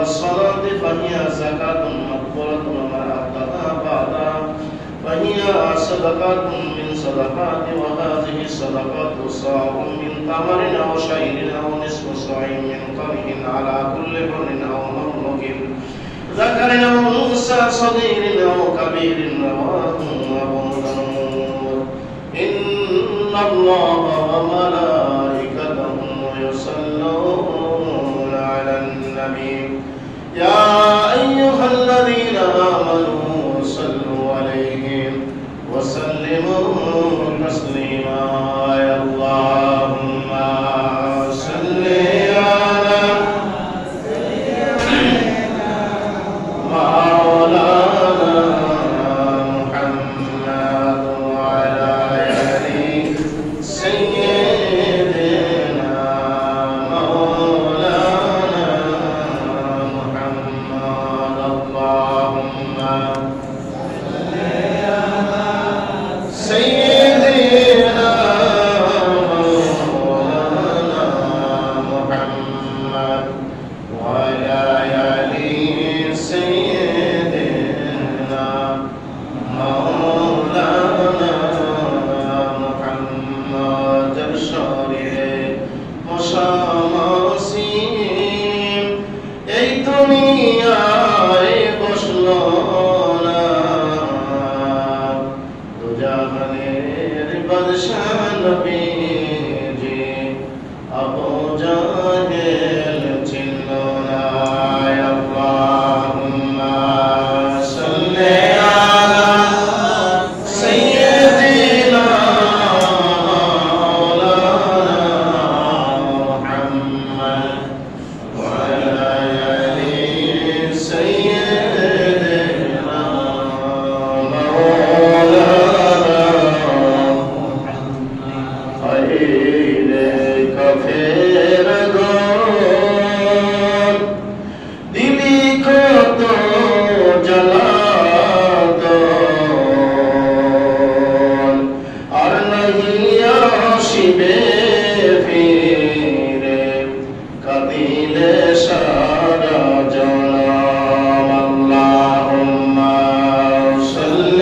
الصلاة فهي زكاة مقبولة ومن أداها بعدها فهي صدقة من صدقات وهذه الصدقات صاع من تمر أو شعير أو نصف صاع من قمح على كل حر أو مملوك ذكر أو أنثى صغير أو كبير رواه أبو داود إن الله وملائكته يصلون على النبي يا أيها الذين آمنوا صلوا عليه وسلموا تسليما اللهم صل على سيدنا مولانا محمد وعلى آل سيدنا مولانا محمد اللهم سيدنا مولانا محمد وعلى آل سيدنا مولانا محمد الشارع مشامسين এই দুনিয়ায় বসলো না দুজাহানের বাদশাহ নবীজি আবু জাহেল ছিল না আল্লাহুম্মা সাল্লি আলা সাইয়্যিদিনা মাওলানা মুহাম্মদ ওয়া আলা আলি সাইয়্যিদিনা মাওলানা إليك فير دون دلی کو تو جلا دون اور نہیں آشیبے پھیرے قدیل شارع جنام اللہم صلی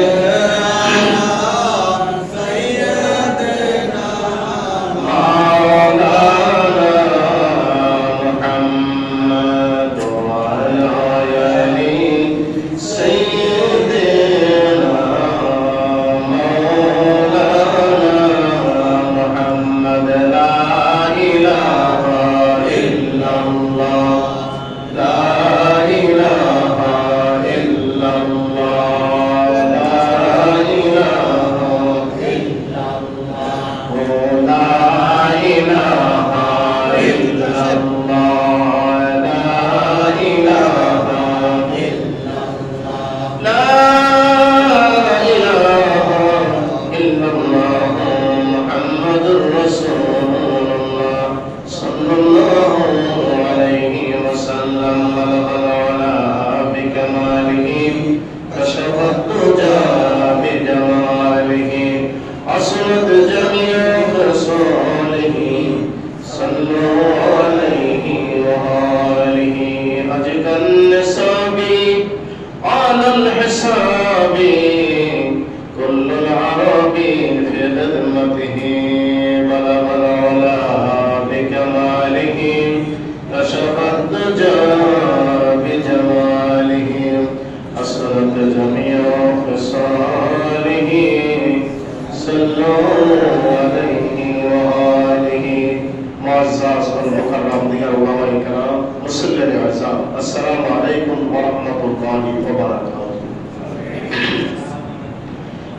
السلام عليكم ورحمة الله وبركاته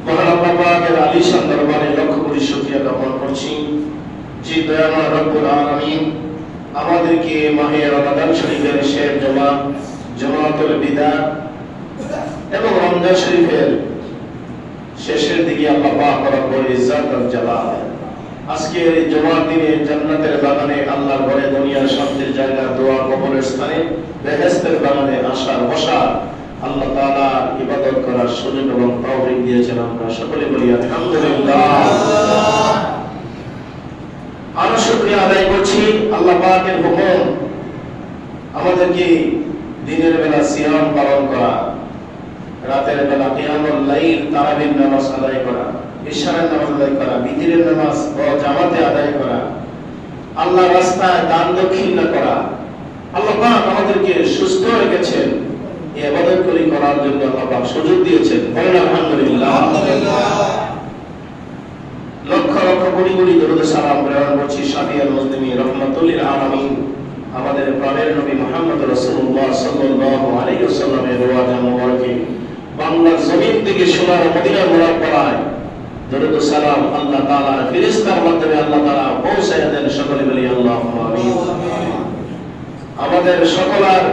মহান আল্লাহ পাকের আলিশান দরবারে লক্ষ কোটি শুকরিয়া জ্ঞাপন করছি যে দয়াময় রব্বুল আলামিন আমাদেরকে মাহে রমাদান শরীফের শেষ জমা জমাতুল বিদা এবং রমজান শরীফের শেষের দিকে আল্লাহ পাক রব্বুল ইজ্জত ওয়াল জালাল আজকের এই জুমার দিনে জান্নাতের বাগানে আল্লাহর ঘরে দুনিয়ার শান্তির জায়গা দোয়া কবরের স্থানে বেহেশতের বাগানে আসার বসার আল্লাহ তাআলা ইবাদত করার সুযোগ এবং তৌফিক দিয়েছেন। আমরা সকলে বলি আলহামদুলিল্লাহ। আমরা শুকরিয়া আদায় করছি আল্লাহ পাকের হুকুম আমাদেরকে দিনের বেলা সিয়াম পালন করা, রাতের বেলা কিয়ামুল লাইল তারাবির নামাজ আদায় করা, ইশারের নামাজ আদায় করা, বিতিরের নামাজ ও জামাতে আদায় করা, আল্লাহর রাস্তায় দান দক্ষিণা করা। আল্লাহ পাক আমাদেরকে সুস্থ রেখেছেন, এই ইবাদতগুলি করার জন্য আল্লাহ পাক সুযোগ দিয়েছেন। বলেন আলহামদুলিল্লাহ। লক্ষ লক্ষ কোটি কোটি দরুদ সালাম প্রেরণ করছি শাফিউল মুসলিমিন রাহমাতুল লিল আলামিন আমাদের প্রাণের নবী মুহাম্মদ রাসূলুল্লাহ সাল্লাল্লাহু আলাইহি ওয়াসাল্লামের রওজা মুবারকে বাংলার জমিন থেকে সোনার মদিনা মুনাওয়ারায় দরুদ সালাম আল্লাহ তাআলার ফেরেশতার মাধ্যমে আল্লাহ তাআলা পৌঁছায় দেন। সকলে বলি আল্লাহুম্মা আমিন। আমাদের সকলের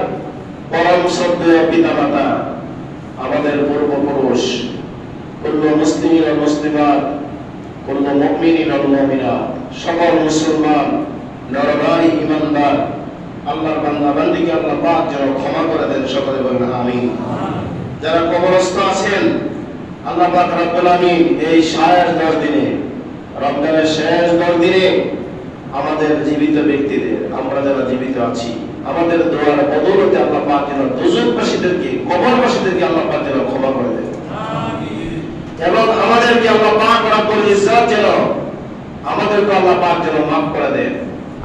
পরম শ্রদ্ধেয় পিতামাতা, আমাদের পূর্বপুরুষ, কুল্লু মুসলিমিন ওয়াল মুসলিমাত, কুল্লু মুমিনিন ওয়াল মুমিনাত, সকল মুসলমান নরনারী ঈমানদার আল্লাহর বান্দা বান্দীকে আল্লাহ পাক যেন ক্ষমা করে দেন। সকলে বলেন আমিন। যারা কবরস্থ আছেন, আল্লাহ পাক রব্বুল আমিন এই শেষ 10 দিনে, রমজানের শেষ 10 দিনে আমাদের জীবিত ব্যক্তিদের, আমরা যারা জীবিত আছি, আমাদের দোয়ার বদৌলতে আল্লাহ পাক যেন দুজকবাসীদেরকে, কবরবাসীদেরকে আল্লাহ পাক যেন ক্ষমা করে দেন। আমিন। এবং আমাদেরকে আল্লাহ পাক রব্বুল ইজ্জত যেন আমাদেরকে আল্লাহ পাক যেন মাফ করে দেন।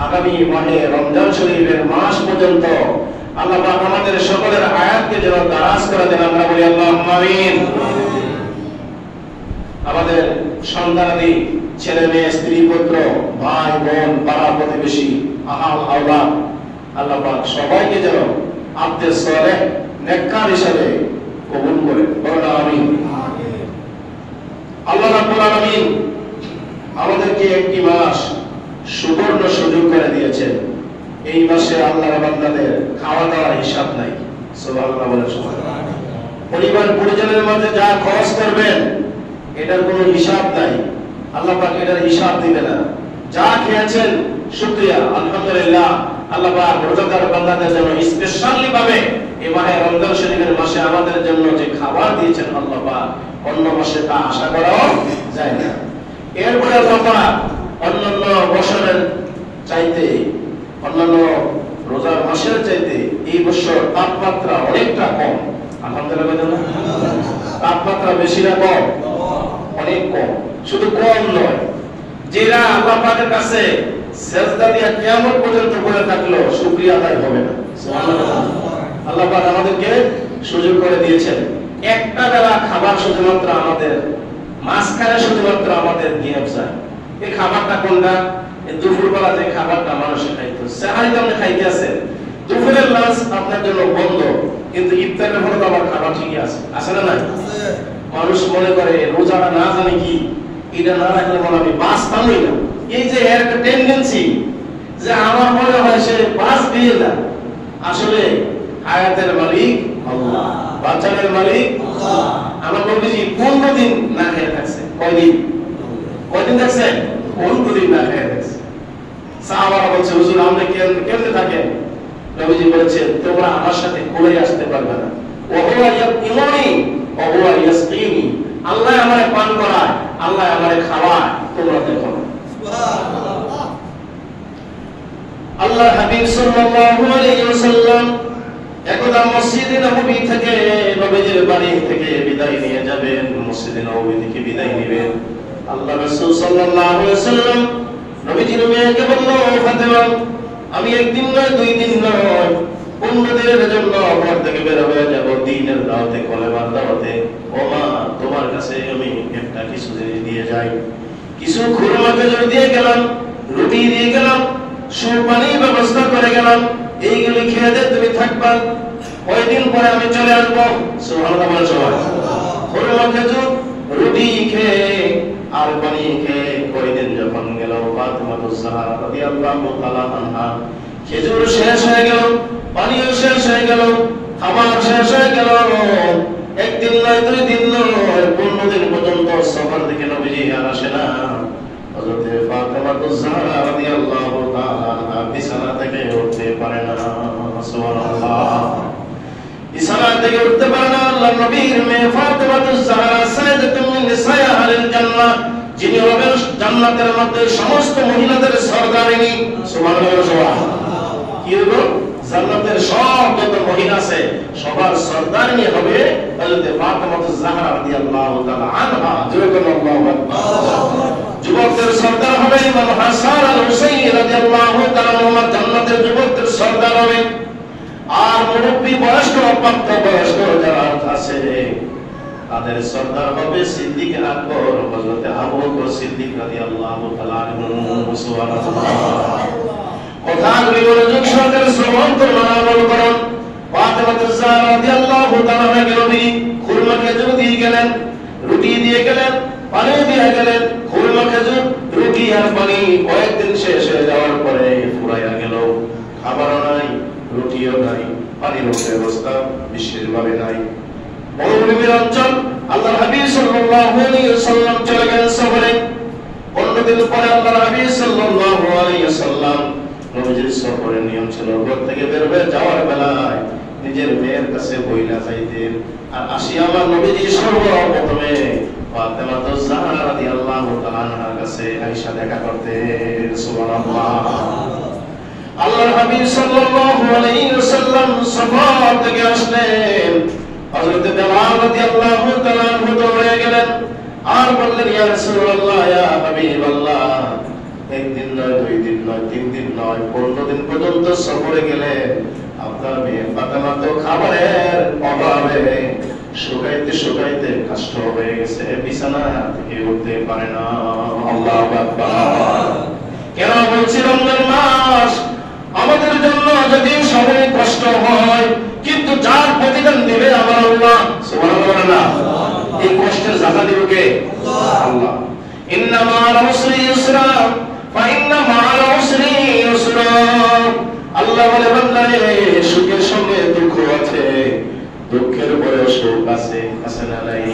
আগামী মাহে রমজান শরীফের মাস পর্যন্ত আল্লাহ পাক আমাদের সকলের আয়াতকে যেন দারাজ করে দেন। আমরা বলি আল্লাহুম্মা আমিন। আমাদের সন্তানাদি, ছেলে মেয়ে, স্ত্রী পুত্র, ভাই বোন, পাড়া প্রতিবেশী, আহাল আওলাদ আল্লাহ পাক সবাইকে যেন আব্দে সালেহ নেককার হিসেবে কবুল করেন। বলেন আমিন। আল্লাহ রাব্বুল আলামিন আমাদেরকে একটি মাস সুবর্ণ সুযোগ করে দিয়েছেন। এই মাসে আল্লাহর বান্দাদের খাওয়া দাওয়ার হিসাব নাই। সুবহানাল্লাহ বলেন। সুবহানাল্লাহ। পরিবার পরিজনের মধ্যে যা খরচ করবেন এটার কোনো হিসাব নাই। আল্লাহ পাক এটার হিসাব দিবে না। যা খেয়েছেন শুকরিয়া, আলহামদুলিল্লাহ। আল্লাহ পাক রোজাদার বান্দাদের জন্য স্পেশালি ভাবে এই মাহে রমজান শরীফের মাসে আমাদের জন্য যে খাবার দিয়েছেন আল্লাহ পাক, অন্য মাসে তা আশা করাও যায় না। এরপরে আল্লাহ পাক অন্যান্য বছরের চাইতে, অন্যান্য রোজার মাসের চাইতে এই বছর তাপমাত্রা অনেকটা কম। আলহামদুলিল্লাহ। তাপমাত্রা বেশি না কম? অনেক কম। শুধু কম নয়, যারা আল্লাহ পাকের কাছে সিজদা দিয়ে কিয়ামত পর্যন্ত পড়ে থাকলো শুকরিয়া আদায় হবে না। সুবহানাল্লাহ। আল্লাহ পাক আমাদেরকে সুযোগ করে দিয়েছেন। একটা বেলা খাবার শুধুমাত্র আমাদের, মাঝখানে শুধুমাত্র আমাদের দিয়ে যায়। এই খাবারটা কোনটা? এই দুপুরবেলা যে খাবারটা মানুষে খাইতো, সেহারি তো আপনি খাইতে আছেন, দুপুরের লাঞ্চ আপনার জন্য বন্ধ, কিন্তু ইফতারের পরে তো আবার খাবার ঠিকই আছে, আছে না নাই? মানুষ মনে করে রোজাটা না জানি কি, এটা না রাখলে মনে আমি বাঁচতামই না। এই যে এর একটা টেন্ডেন্সি যে আমার মনে হয় সে বাঁচবে না। আসলে হায়াতের মালিক আল্লাহ, বাঁচানোর মালিক আল্লাহ। আমার নবীজি 15 দিন না খেয়ে থাকছে। কয়দিন? কয়দিন থাকছে? 15 দিন না খেয়ে থাকছে। সাহাবারা বলছে, হুজুর আপনি কেমনে থাকেন? নবীজি বলেছেন, তোমরা আমার সাথে কোলে আসতে পারবে না। ওহুয়া ইয়াতিমুনি ওহুয়া ইয়াসকিনি। আল্লাহ আমারে পান করায়, আল্লাহ আমারে খাওয়ায়, তোমরা দেখো না। সুবহানাল্লাহ। আল্লাহ হাবিব সাল্লাল্লাহু আলাইহি ওয়াসাল্লাম একদা মসজিদে নববী থেকে, নবীজির বাড়ি থেকে বিদায় নিয়ে যাবেন, মসজিদে নববী থেকে বিদায় নেবেন। আল্লাহ রাসূল সাল্লাল্লাহু আলাইহি ওয়াসাল্লাম নবীজির মেয়েকে বলল, ফাতেমা আমি একদিন নয়, 2 দিন নয়, 15 দিনের জন্য ঘর থেকে বের হয়ে যাব দ্বীনের দাওয়াতে, কলেমার দাওয়াতে। ও মা, তোমার কাছে আমি একটা কিছু জিনিস দিয়ে যাই। কিছু খুরমা খেজুর দিয়ে গেলাম, রুটি দিয়ে গেলাম, সুপানির ব্যবস্থা করে গেলাম, এইগুলি খেয়ে দে, তুমি থাকবা, কয়দিন পরে আমি চলে আসবো। সুবহানাল্লাহ বলে সবাই। খুরমা খেজুর, রুটি খেয়ে আর পানি খেয়ে কয়দিন যখন গেল, ফাতিমা তুজ-জাহরা রাদিয়াল্লাহু তাআলা আনহা খেজুর শেষ হয়ে গেল, পানিও শেষ হয়ে গেল, খাবার শেষ হয়ে গেল। একদিন নয়, 2 দিন নয়, 15 দিন পর্যন্ত সফর থেকে নবীজি আর আসে না। হযরত ফাতিমা তুজ-জাহরা রাদিয়াল্লাহু তাআলা আনহা বিছানা থেকে উঠতে পারে না। সুবহানাল্লাহ। বিছানা থেকে উঠতে পারে না। আল্লাহ নবীর মেয়ে ফাতিমা তুজ-জাহরা সাইয়্যিদাতুন মিন নিসাই আহলিল জান্নাহ, যিনি হবেন জান্নাতের মধ্যে সমস্ত মহিলাদের সরদারিনী। সুবহানাল্লাহ। কি হলো? জান্নাতের সব যত মহিলা আছে সবার সর্দারনি হবে হযরত ফাতেমা জাহরা রাদিয়াল্লাহু তাআলা আনহা। আল্লাহু আকবার। যুবকদের সর্দার হবে ইমাম হাসান আল হুসাইন রাদিয়াল্লাহু তাআলা আনহুমা, জান্নাতের যুবকদের সর্দার হবে। আর মুরব্বী বয়স্ক প্রাপ্ত বয়স্ক যারা আছে তাদের সর্দার হবে সিদ্দিক আকবর হযরত আবু বকর সিদ্দিক রাদিয়াল্লাহু তাআলা আনহু। সুবহানাল্লাহ। কথাগুলি মনোযোগ সহকারে শ্রবণ করুন, আমল করুন। ফাতেমা জাহরা রাদিয়াল্লাহু তাআলা নবী খুরমা খেজুর দিয়ে গেলেন, রুটি দিয়ে গেলেন, পানি দিয়ে গেলেন। খুরমা খেজুর, রুটি আর পানি কয়েকদিন শেষ হয়ে যাওয়ার পরে ফুরাইয়া গেল। খাবারও নাই, রুটিও নাই, পানির ব্যবস্থা বিশেষভাবে নাই। মরুভূমির অঞ্চল। আল্লাহর হাবিব সাল্লাল্লাহু আলাইহি ওয়াসাল্লাম চলে গেলেন সফরে। 15 দিন পরে আল্লাহর হাবিব সাল্লাল্লাহু আলাইহি ওয়াসাল্লাম নবীজির সফরের নিয়ম ছিল ঘর থেকে বের হয়ে যাওয়ার বেলায় নিজের মেয়ের কাছে বইলা যাইতেন। আর আসিয়া আমার নবীজি সর্বপ্রথমে ফাতেমা জাহরা রাদিয়াল্লাহু তাআলা আনহার কাছে আয়েশা দেখা করতেন। সুবহানাল্লাহ। আল্লাহর হাবিব সাল্লাল্লাহু আলাইহি ওয়াসাল্লাম সফর থেকে আসলেন। হযরত বেলাল রাদিয়াল্লাহু তাআলা আনহু দৌড়ে গেলেন আর বললেন, ইয়া রাসূলুল্লাহ, ইয়া হাবিবাল্লাহ, একদিন নয়, 2 দিন নয়, 3 দিন নয়, 15 দিন পর্যন্ত সফরে গেলেন। আপনার মেয়ে ফাতেমা তো খাবারের অভাবে শুকাইতে শুকাইতে কষ্ট হয়ে গেছে, বিছানা থেকে উঠতে পারে না। আল্লাহু আকবার। কেন বলছি রমজান মাস আমাদের জন্য যদি সবাই কষ্ট হয়, কিন্তু যার প্রতিদান দিবে আমার আল্লাহ। সুবহানাল্লাহ। এই কষ্টের জাযা দিবে কে? আল্লাহ। ইন্না মা'আল উসরি ইউসরা ফা ইন্না মা'আল উসরি ইউসরা। আল্লাহ বলে, বান্দারে, সুখের সঙ্গে দুঃখ আছে, দুঃখের পরে সুখ আছে, আছে না নাই?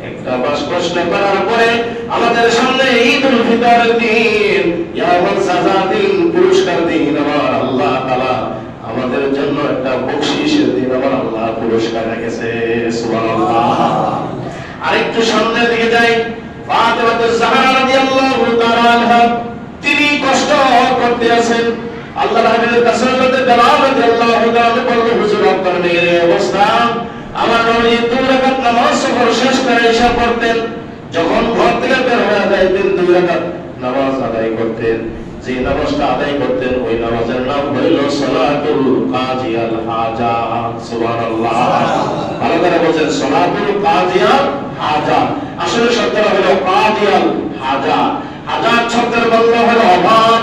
একটা মাস কষ্ট করার পরে আমাদের সামনে ঈদুল ফিতরের দিন, ইয়ামুল সাজা দিন, পুরস্কার দিন। আমার আল্লাহ তাআলা আমাদের জন্য একটা বকশিশের দিন আমার আল্লাহ পুরস্কার রেখেছে। সুবহানাল্লাহ। আরেকটু সামনের দিকে যাই। ফাতেমা জাহরা রাদিয়াল্লাহু তাআলা আনহা তিনি কষ্ট করতে আছেন। আল্লাহর হাবিবের কাছে হযরত বেলাল রাদিয়াল্লাহু তাআলা বললেন, হুজুর, আপনার মেয়ের অবস্থা। আমার নবী 2 রাকাত নামাজ সফর শেষ করে এসে পড়তেন। যখন ঘর থেকে বের হয়ে যাইতেন 2 রাকাত নামাজ আদায় করতেন। যে নামাজটা আদায় করতেন ওই নামাজের নাম হইল সালাতুল কাজিয়াল হাজাত। সুবহানাল্লাহ। ভালো করে বলেন, সালাতুল কাজিয়াল হাজাত। আসলে শব্দটা হলো কাজিয়াল হাজাত। হাজাত শব্দের বাংলা হলো অভাব,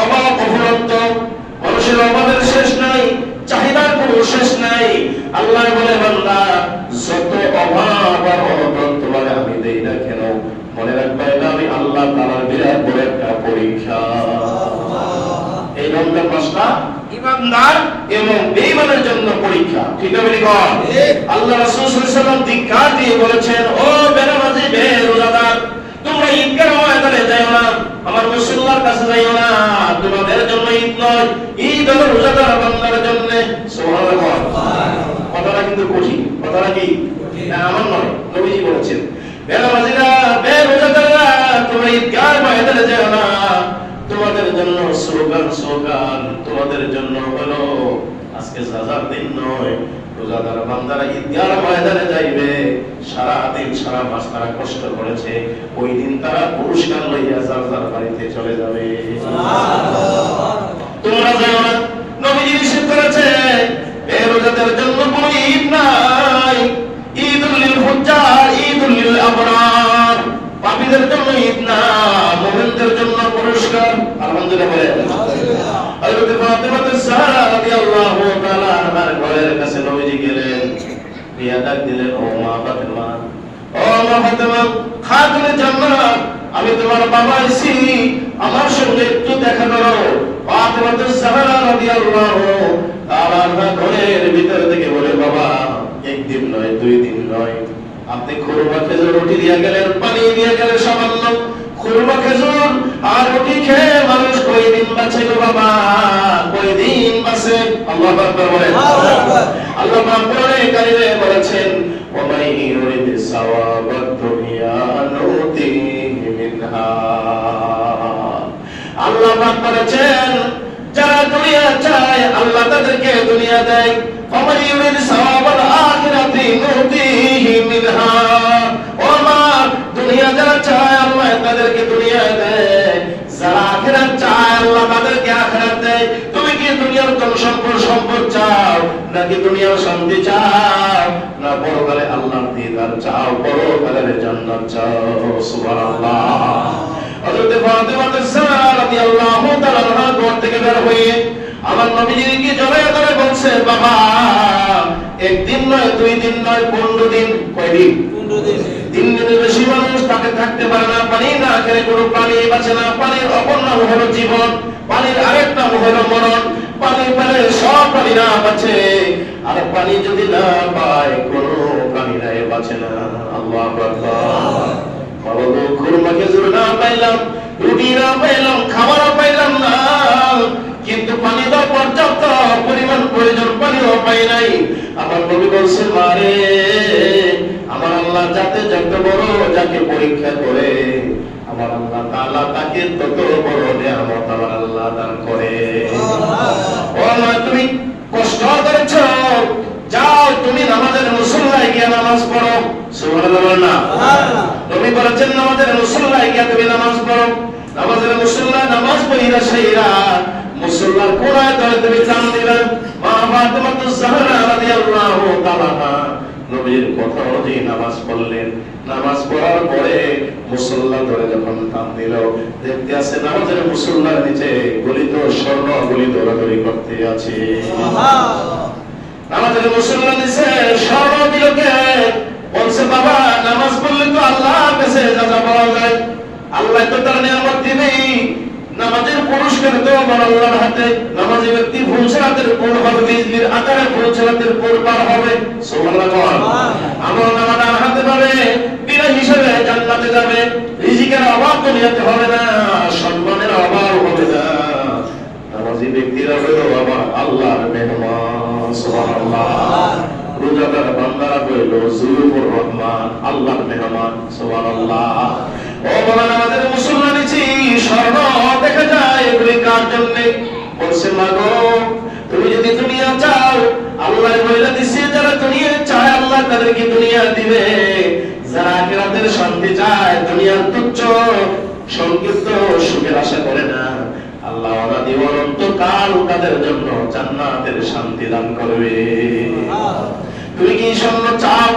অভাব অফুরন্ত। মানুষের অভাবের শেষ নাই, চাহিদার কোনো শেষ নাই। আল্লাহ বলে, বান্দা, যত অভাব আর অনটন তোমার আমি দেই না কেন, মনে রাখবে এটা আমি আল্লাহ তাআলার বিরাট বড় একটা পরীক্ষা। এই রমজান মাসটা ইমানদার এবং বেঈমানের জন্য পরীক্ষা। ঠিক আছে বলিগণ? আল্লাহ রাসূল সাল্লাল্লাহু আলাইহি ওয়াসাল্লাম ধিক্কার দিয়ে বলেছেন, ও বেনামাজি বেরোজাদার, তোমরা ঈদগাহ ময়দানে যাও না, আমার মুসল্লার কাছে যাও না। তোমাদের জন্য ঈদ নয়, ঈদ হলো রোজাদার বান্দার জন্য। সুবহানাল্লাহ। কথাটা কিন্তু কঠিন। কথাটা কি? না, আমার নয়, নবীজি বলেছেন, বেনামাজিরা, বেরোজাদাররা, তোমরা ঈদগাহ ময়দানে যাও না, তোমাদের জন্য স্লোগান, তোমাদের জন্য হলো আজকে যাজার দিন নয়। রোজাদার বান্দারা ঈদগাহ ময়দানে যাইবে, সারা দিন সারা মাস তারা কষ্ট করেছে, ওই দিন তারা পুরস্কার লইয়া যার যার বাড়িতে চলে যাবে। তোমরা যাও না। নবীজি নিষেধ করেছে, বেরোজাদার জন্য কোনো ঈদ নাই। ঈদুল লিল হুজ্জার, ঈদুল লিল আবরার। পাপীদের জন্য ঈদ না, মুমিনদের জন্য পুরস্কার। আলহামদুলিল্লাহ বলেন। হযরত ফাতেমা জাহরা রাদিয়াল্লাহু তাআলা আনহার ঘরের কাছে নবীজি গেলেন, দিয়া ডাক দিলেন, ও মা ফাতেমা, ও মা ফাতেমা, খাতুনে জান্নাত, আমি তোমার বাবা আইছি, আমার সঙ্গে একটু দেখা করো। ফাতেমা জাহরা রাদিয়াল্লাহু তাআলা আনহা ঘরের ভিতর থেকে বলে, বাবা, একদিন নয়, 2 দিন নয়, আপনি খুরমা খেজুর রুটি দিয়ে গেলেন, পানি দিয়ে গেলেন সামান্য। খুরমা খেজুর আর রুটি খেয়ে মানুষ কয়দিন বাঁচে গো বাবা, কয়দিন বাঁচে? আল্লাহু আকবার বলেন। আল্লাহ পাক কোরআনে কারিমে বলেছেন, ওয়া মান ইউরিদ সাওয়াবাদ দুনিয়া নুতিহি মিনহা। আল্লাহ পাক বলেছেন, যারা দুনিয়া চায় আল্লাহ তাদেরকে দুনিয়া দুনিয়া দেয়, ফামান ইউরিদ সাওয়াবাল আখিরাতি নুতিহি মিনহা। ও মা, দুনিয়া যারা চায় আল্লাহ তাদেরকে দুনিয়া দেয়, যারা আখিরাত চায় আল্লাহ তাদেরকে আখিরাত দেয়। তুমি কি দুনিয়ার কোন সম্পদ চাও, নাকি দুনিয়ার শান্তি চাও, না পরকালে আল্লাহর দিদার চাও, পরকালের জান্নাত চাও? সুবহানাল্লাহ। হযরত ফাতিমা আয-জাহরা রাদিয়াল্লাহু তাআলা আনহা ঘর থেকে বের হয়ে আমার নবীজিকে জড়ায় ধরে বলছে, বাবা, একদিন নয়, 2 দিন নয়, 15 দিন। কয়দিন? 15 দিন। 3 দিনের বেশি মানুষ তাকে থাকতে পারে না। পানি না খেলে কোনো প্রাণী বাঁচে না। পানির অপর নাম হলো জীবন, পানির আরেক নাম হলো মরণ। পানি পেলে সব প্রাণীরা বাঁচে, আর পানি যদি না পায় কোনো প্রাণীরাই বাঁচে না। আল্লাহু আকবার। বলো, খুরমা খেজুর না পাইলাম, রুটি না পাইলাম, খাবারও পাইলাম না, কিন্তু পানি তো পর্যাপ্ত পরিমাণ প্রয়োজন, পানিও পাই নাই। আমার নবী বলছে, মারে, আমার আল্লাহ যাতে যত বড় যাকে পরীক্ষা করে আমার আল্লাহ তাআলা তাকে তত বড় নিয়ামত আমার আল্লাহ দান করে। ও মা, তুমি কষ্ট করেছো, যাও তুমি নামাজের মুসল্লায় গিয়ে নামাজ পড়ো। সুবহানাল্লাহ না? নবী বলেছেন, নামাজের মুসল্লায় গিয়ে তুমি নামাজ পড়ো। নামাজের মুসল্লায় নামাজ পড়িরা সেইরা মুসল্লার কোণায় ধরে তুমি জান দিবেন। মা ফাতিমা আয-জাহরা রাদিয়াল্লাহু তাআলা নবীর কথা অনুযায়ী নামাজ পড়লেন। নামাজ পড়ার পরে মুসল্লা ধরে যখন টান দিল, দেখতে আছে নামাজের মুসল্লার নিচে গলিত স্বর্ণ গুলি দৌড়াদৌড়ি করতে আছে। নামাজের মুসল্লার নিচে স্বর্ণ দিলকে বলছে, বাবা, নামাজ পড়লে তো আল্লাহর কাছে যাজা পাওয়া যায়, আল্লাহ তো তার নিয়ামত দিবেই। নামাজের পুরস্কার তো আমার আল্লাহর হাতে। নামাজি ব্যক্তি ভুল সালাতের পর হবে, বিজলির আকারে ভুল সালাতের পর পার হবে। সুবহানাল্লাহ। আমার নামাজ হাতে পাবে, বিনা হিসাবে জান্নাতে যাবে। রিজিকের অভাব দুনিয়াতে হবে না, সম্মানের অভাব হবে না। নামাজি ব্যক্তিরা হলো আমার আল্লাহর মেহমান। সুবহানাল্লাহ। রোজাদার বান্দারা হইল জুলুফুর রহমান, আল্লাহর মেহমান। সুবহানাল্লাহ। ও বাবা, নামাজের মুসল্লা নিচে স্বর্ণ দেখা যায়, এগুলি কার জন্য? বলছে, মাগো, তুমি যদি দুনিয়া চাও আল্লাহ বলে দিছে, যারা দুনিয়া চায় আল্লাহ তাদেরকে দুনিয়া দিবে। যারা আখিরাতের শান্তি চায়, দুনিয়ার তুচ্ছ সংক্ষিপ্ত সুখের আশা করে না, আল্লাহ অনাদি অনন্তকাল তাদের জন্য জান্নাতের শান্তি দান করবে। তুমি কি স্বর্ণ চাও?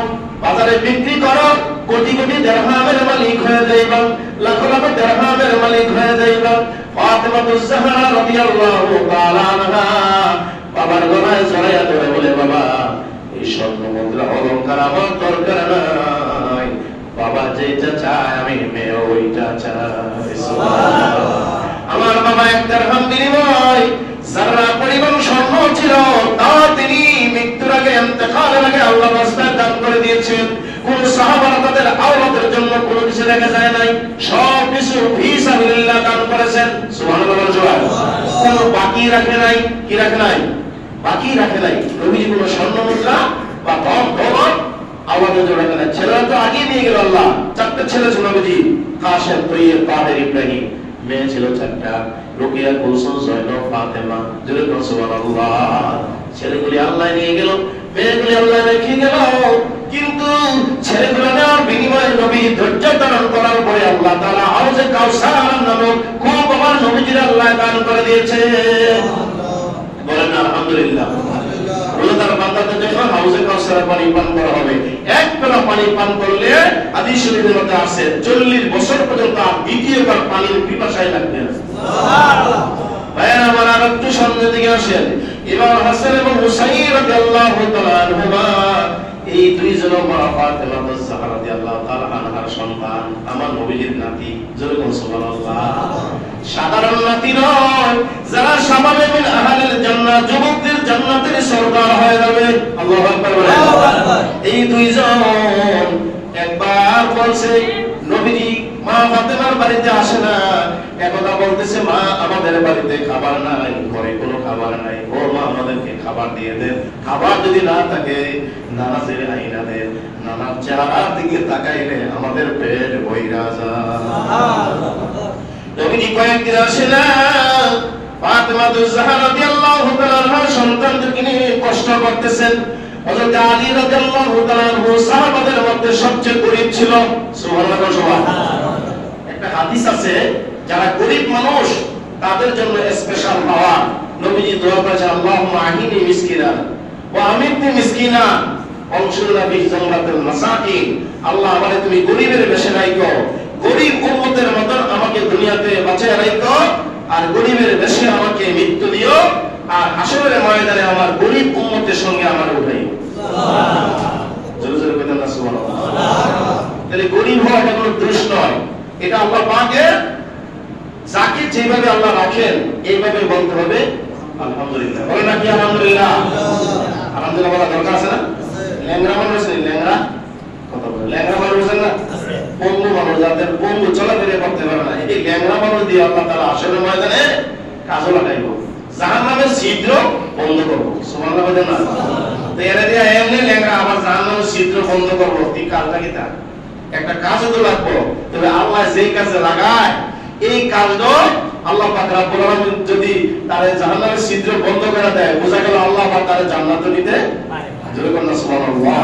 বাজারে বিক্রি করো, কোটি কোটি দিরহামের মালিক হয়ে যাইবা, লাখ লাখ দিরহামের মালিক হয়ে যাইবা। ফাতিমা আয-জাহরা রাদিয়াল্লাহু তাআলা আনহা বাবার গলায় জড়াইয়া ধরে বলে, বাবা, এই স্বর্ণ মুদ্রা অলংকার আমার দরকার নাই, বাবা যেটা চায় আমি মেয়ে ওইটা চাই। আমার বাবা 1 দিরহাম বিনিময় যারা পরিমাণ স্বর্ণ ছিল তা তিনি মৃত্যুর আগে, ইন্তেকালের আগে আল্লাহর রাস্তায় দান করে দিয়েছেন। কোন সাহাবারা তাদের আওলাদের জন্য কোনো কিছু রেখে যায় নাই, সব কিছু ফি সাবিলিল্লাহ দান করেছেন। সুবহানাল্লাহ। কোনো বাকি রাখে নাই। কি রাখে নাই? বাকি রাখে নাই। নবীজি কোনো স্বর্ণ মুদ্রা বা ধন দৌলত আওলাদের জন্য রাখে নাই। ছেলেরা তো আগেই নিয়ে গেল আল্লাহ। 4টে ছেলে ছিল নবীজি, কাসেম, তৈয়ব, তাহের, ইব্রাহিম। মেয়ে ছিল 4টা, রুকিয়া, কুলসুম, জয়নব, ফাতেমা। জোরে বলুন সুবহানাল্লাহ। ছেলেগুলি আল্লাহ নিয়ে গেল, মেয়েগুলি আল্লাহ রেখে গেল। কিন্তু ছেলেগুলো নেওয়ার বিনিময়ে নবী ধৈর্য ধারণ করার পরে আল্লাহ তাআলা হাউজে কাউসার নামক কূপ আমার নবীজির আল্লাহ দান করে দিয়েছে। বলেন আলহামদুলিল্লাহ। রোজাদার বান্দাদের জন্য হাউজে কাউসারের পানি পান করা হবে। 1 পেলা পানি পান করলে হাদিস শরীফের মধ্যে আছে 40 বছর পর্যন্ত আর দ্বিতীয়বার পানির পিপাসাই লাগবে না। সুবহানাল্লাহ। ভাইরা আমার, আর একটু সামনের দিকে আসেন। ইমাম হাসান এবং হুসাইন রাদিয়াল্লাহু তাআলা আনহুমা, এই দুইজন মা ফাতিমা আয-জাহরা রাদিয়াল্লাহু তাআলা আনহার সন্তান, আমার নবীর নাতি। জোরে বলুন সুবহানাল্লাহ। সাধারণ নাতি নয়, যারা শাবাবে মিন আহলিল জান্নাহ, যুবকদের জান্নাতের সরদার হয়ে যাবে। আল্লাহু আকবার। এই দুইজন একবার বলছে, নবীজি মা ফাতেমার বাড়িতে আসে না, একদা বলতেছে, মা আমাদের বাড়িতে খাবার নাই, ঘরে কোনো খাবার নাই, ও মা আমাদেরকে খাবার দিয়ে দেন। খাবার যদি না থাকে নানাজের আইনা দেন, নানার চেহারার দিকে তাকাইলে আমাদের পেট বইরা যায়। নবীজি কয়েকদিন আসে না। ফাতিমা আয-জাহরা রাদিয়াল্লাহু তাআলা আনহার সন্তানদেরকে নিয়ে কষ্ট করতেছেন। হযরত আলী রাদিয়াল্লাহু তাআলা আনহু সাহাবাদের মধ্যে সবচেয়ে গরীব ছিল। সুবহানাল্লাহ সুবহানাল্লাহ। একটা হাদিস আছে, যারা গরীব মানুষ তাদের জন্য স্পেশাল পাওয়া। নবীজি দোয়া করেছেন, আল্লাহুম্মা আহিনি মিসকিনা ওয়া আমিতনি মিসকিনা ওয়ানসুরনা ফি জামরাতিল মাসাকিন। আল্লাহ, আমারে তুমি গরীবের বেশে রাখো, গরীব উম্মতের মতন আমাকে দুনিয়াতে বাঁচিয়ে রাখো, আর গরীবের বেশে আমাকে মৃত্যু দিও, আর হাসরের ময়দানে আমার গরীব উম্মতের সঙ্গে আমার উঠাইও। সুবহানাল্লাহ। জোরে জোরে বলেন না সুবহানাল্লাহ। তাহলে গরীব হওয়া এটা কোনো দোষ নয়, এটা আল্লাহ পাকের, যাকে যেভাবে আল্লাহ রাখেন এইভাবে বলতে হবে আলহামদুলিল্লাহ। বলেন না কি আলহামদুলিল্লাহ? আলহামদুলিল্লাহ বলা দরকার আছে না? ল্যাংড়া মানুষ নেই, ল্যাংড়া কথা বলে, ল্যাংড়া মানুষ না, পঙ্গু মানুষ, যাদের পঙ্গু চলাফেরা করতে পারে না, এই ল্যাংড়া মানুষ দিয়ে আল্লাহ তাআলা আসরের ময়দানে কাজও লাগাইব, জাহান্নামের ছিদ্র বন্ধ করব। সুবহানাল্লাহ বলেন না? তো এরা দিয়ে এমনি ল্যাংড়া আবার জাহান্নামের ছিদ্র বন্ধ করব, কি কাজটা কি তা? একটা কাজও তো লাগবে। তবে আল্লাহ যেই কাজে লাগায় এই কাজটা আল্লাহ পাক রব্বুল আলামিন যদি তার জাহান্নামের ছিদ্র বন্ধ করে দেয়, বোঝা গেল আল্লাহ পাক তার জান্নাত দিতে পারে। জোরে বলেন সুবহানাল্লাহ।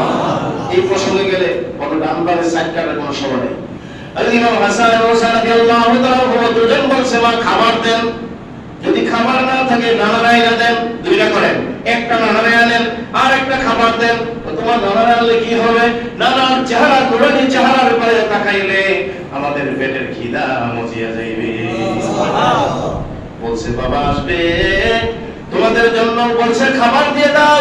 এই প্রসঙ্গে গেলে কত ডান বামে সাইড কাটার কোনো সময় নেই। ইমাম হাসান রাদিয়াল্লাহু তাআলা দুজন বলছে, মা খাবার দেন, যদি খাবার না থাকে নানারাই না দেন, দুইটা করেন, একটা নানারাই আনেন আর একটা খাবার দেন। তোমার নানারা আনলে কি হবে? নানার চেহারা কোরআনি চেহারার উপরে তাকাইলে আমাদের পেটের খিদা মজিয়া যাইবে। বলছে বাবা আসবে তোমাদের জন্য, বলছে খাবার দিয়ে দাও।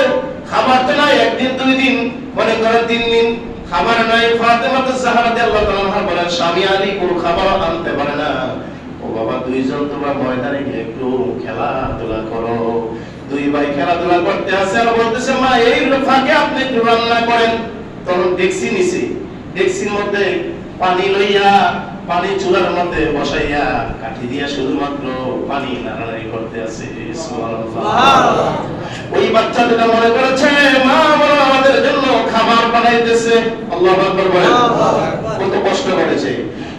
খাবার তো নাই একদিন দুই দিন, মনে করো 3 দিন খাবার নাই। ফাতেমা জাহরা রাদিয়াল্লাহু তাআলা বলেন, স্বামী আলী কোন খাবার আনতে পারে না। ও বাবা, দুইজন তোমরা ময়দানে গিয়ে একটু খেলাধুলা করো। দুই ভাই খেলাধুলা করতে আছে আর বলতেছে, মা এই ফাঁকে আপনি একটু রান্না করেন। তখন ডেকসি নিছি, ডেকসির মধ্যে পানি লইয়া পানি চুলার মধ্যে বসাইয়া কাঠি দিয়া শুধুমাত্র পানি নাড়ানাড়ি করতে আছে। সুবহানাল্লাহ। ওই বাচ্চা যেটা মনে করেছে মা বলো আমাদের জন্য খাবার বানাইতেছে। আল্লাহু আকবার বলেন। কত কষ্ট করেছে।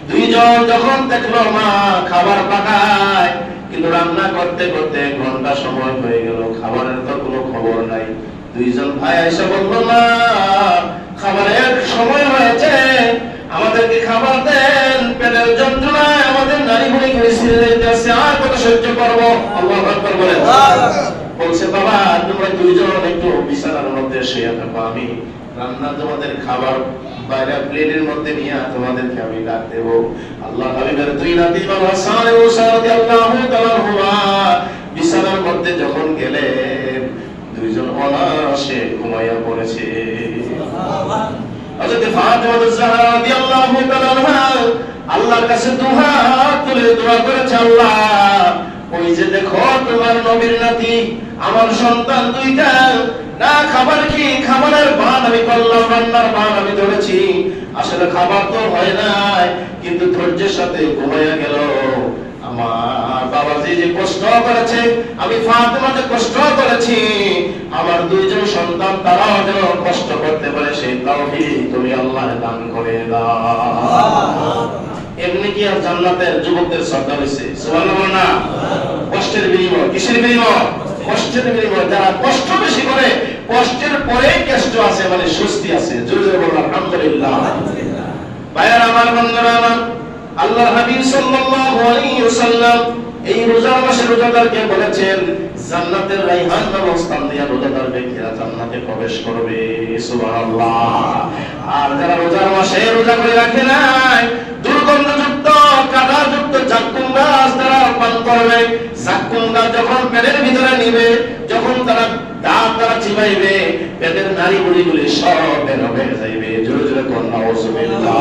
দুইজন যখন দেখলো মা খাবার পাকায়, কিন্তু রান্না করতে করতে 1 ঘন্টা সময় হয়ে গেল, খাবারের তো কোনো খবর নাই। দুইজন ভাই এসে বলল, মা খাবারের সময় হয়েছে, আমাদেরকে খাবার দেন, পেটের যন্ত্রণায় আমাদের নারী ভুঁড়ি ছিঁড়ে যাইতেছে, আর কত সহ্য করবো। আল্লাহু আকবার বলেন। বলছে, বাবা তোমরা দুইজন একটু বিছানার মধ্যে শুয়ে থাকো, আমি রান্না তোমাদের খাবার বাইরে প্লেটের মধ্যে নিয়ে তোমাদেরকে আমি ডাক দেব। আল্লাহ হাবিবের দুই নাতি ইমাম হাসান ও হুসাইন রাদিয়াল্লাহু তাআলা আনহুমা বিছানার মধ্যে যখন গেলেন, দুইজন অনায়াসে ঘুমাইয়া পড়েছে। হযরত ফাতেমা জাহরা রাদিয়াল্লাহু তাআলা আনহা আল্লাহর কাছে দুহাত তুলে দোয়া করেছে, আল্লাহ ওই যে দেখো তোমার নবীর নাতি, আমার সন্তান দুইটা, না খাবার কি খাবারের বান আমি করলাম, রান্নার বান আমি ধরেছি, আসলে খাবার তো হয় নাই, কিন্তু ধৈর্যের সাথে ঘুমাইয়া গেল। আমার বাবা যে কষ্ট করেছে, আমি ফাতেমা যে কষ্ট করেছি, আমার দুইজন সন্তান তারাও যেন কষ্ট করতে পারে, সেই তৌফিক তুমি আল্লাহ দান করে দাও। এমনি কি আর জান্নাতের যুবকদের শ্রদ্ধা হয়েছে? সুবহানাল্লাহ না? কষ্টের বিনিময়, কিসের বিনিময়? কষ্টের বিনিময়। যারা কষ্ট বেশি করে, কষ্টের পরে কষ্ট আছে, মানে স্বস্তি আছে। জোরে জোরে বলুন আলহামদুলিল্লাহ। ভাইয়ার আমার, বন্ধুরা আমার, আল্লাহর হাবিব সাল্লাল্লাহু আলাইহি ওয়াসাল্লাম এই রোজার মাসে রোজাদারকে বলেছেন, জান্নাতের রায়হান নামক স্থান দিয়ে রোজাদার ব্যক্তিরা জান্নাতে প্রবেশ করবে। সুবহানাল্লাহ। আর যারা রোজার মাসে রোজা করে রাখে নাই, দুর্গন্ধযুক্ত কাঁটাযুক্ত জাক্কুম গাছ তারা পান করবে। জাক্কুম গাছ যখন পেটের ভিতরে নিবে, যখন তারা দাঁত তারা চিবাইবে, পেটের নাড়িভুঁড়িগুলি সব বের হয়ে যাইবে। জোরে জোরে বলুন নাউযুবিল্লাহ।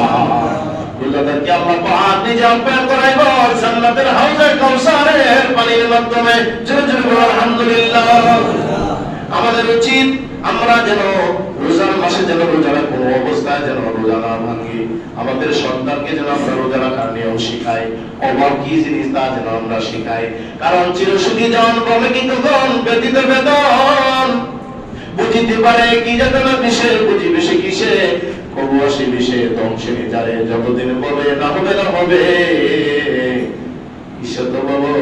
রোজাদারকে আল্লাহ পাক নিজে আপ্যায়ন করাইব জান্নাতের হাউজে কাউসারের পানির মাধ্যমে। জোরে জোরে বলুন আলহামদুলিল্লাহ। আমাদের উচিত আমরা যেন রোজার মাসে যেন রোজার কোনো অবস্থায় যেন রোজা না ভাঙি, আমাদের সন্তানকে যেন আমরা রোজা রাখার নিয়ম শিখাই, অভাব কি জিনিস তা যেন আমরা শিখাই। কারণ চিরসুখী জন কমে কিন্তু গণ ব্যতীত বেদন, বুঝিতে পারে কি যাতনা বিষে, বুঝি বেশি কিসে, কবু আসি বিষে ধ্বংসে যারে, যতদিন বলে না হবে না হবে, ঈশ্বর তো বলো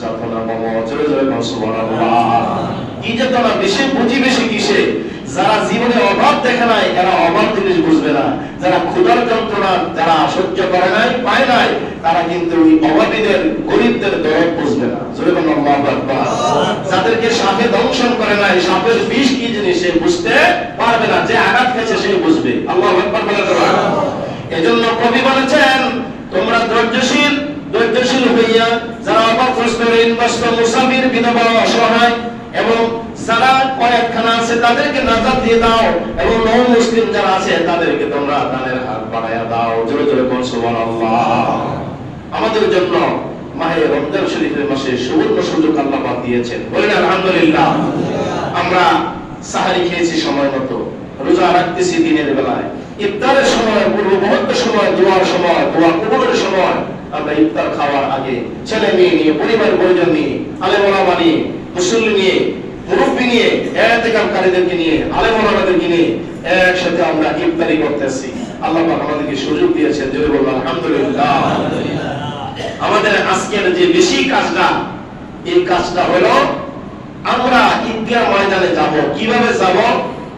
যাতনা মম। জোরে জোরে সুবহানাল্লাহ। কি চেতনা, বেশি বুঝি বেশি কিসে? যারা জীবনে অভাব দেখে নাই এরা অভাব জিনিস বুঝবে না, যারা ক্ষুধার যন্ত্রণা যারা সহ্য করে নাই পায় নাই তারা কিন্তু ওই অভাবীদের গরিবদের দরদ বুঝবে না। জোরে বলুন আল্লাহু আকবার। যাদেরকে সাপে দংশন করে নাই সাপের বিষ কি জিনিস সে বুঝতে পারবে না, যে আঘাত খেয়েছে সে বুঝবে। আল্লাহু আকবার বলে দেওয়া। এজন্য কবি বলেছেন তোমরা ধৈর্যশীল হইয়া যারা অভাবগ্রস্ত ঋণগ্রস্ত মুসাফির বিধবা অসহায় এবং যারা কয়েকখানা আছে তাদেরকে নাজাত দিয়ে দাও এবং নন মুসলিম যারা আছে তাদেরকে তোমরা দানের হাত বাড়ায়া দাও। জোরে জোরে বল সুবহানাল্লাহ। আমাদের জন্য মাহে রমজান শরীফের মাসে সুবর্ণ সুযোগ আল্লাহ পাক দিয়েছেন, বলেন আলহামদুলিল্লাহ। আমরা সাহারি খেয়েছি সময় মতো, রোজা রাখতেছি দিনের বেলায়, ইফতারের সময় পূর্ব মুহূর্ত সময় দোয়ার সময় দোয়া কবুলের সময় আমরা ইফতার খাওয়ার আগে ছেলে মেয়ে নিয়ে পরিবার পরিজন নিয়ে আলেম ওলামা নিয়ে মুসল্লি নিয়ে মুরব্বি নিয়ে ইতিকাফকারীদেরকে নিয়ে আলেম ওলামাদেরকে নিয়ে একসাথে আমরা ইফতারি করতেছি। আল্লাহ পাক আমাদেরকে সুযোগ দিয়েছেন, জোরে বলুন আলহামদুলিল্লাহ। আমাদের আজকের যে বেশি কাজটা এই কাজটা হলো আমরা ঈদগাহ ময়দানে যাব। কিভাবে যাব?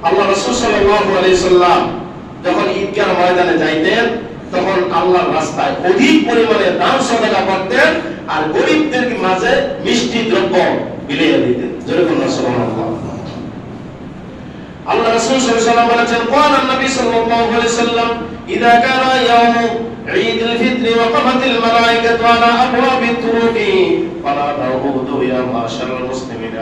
আল্লাহ রাসূল সাল্লাল্লাহু আলাইহি সাল্লাম যখন ঈদগাহ ময়দানে যাইতেন তখন আল্লাহর রাস্তায় অধিক পরিমাণে দান সদকা করতেন আর গরিবদের মাঝে মিষ্টি দ্রব্য বিলিয়ে দিতেন। জোরে বলুন সুবহানাল্লাহ। আল্লাহ রাসূল সাল্লাল্লাহু আলাইহি ওয়াসাল্লাম বলেছেন قال النبي صلى الله عليه وسلم اذا كان يوم عيد الفطر وقفت الملائكه على ابواب الطرق فنادوا يا معشر المسلمين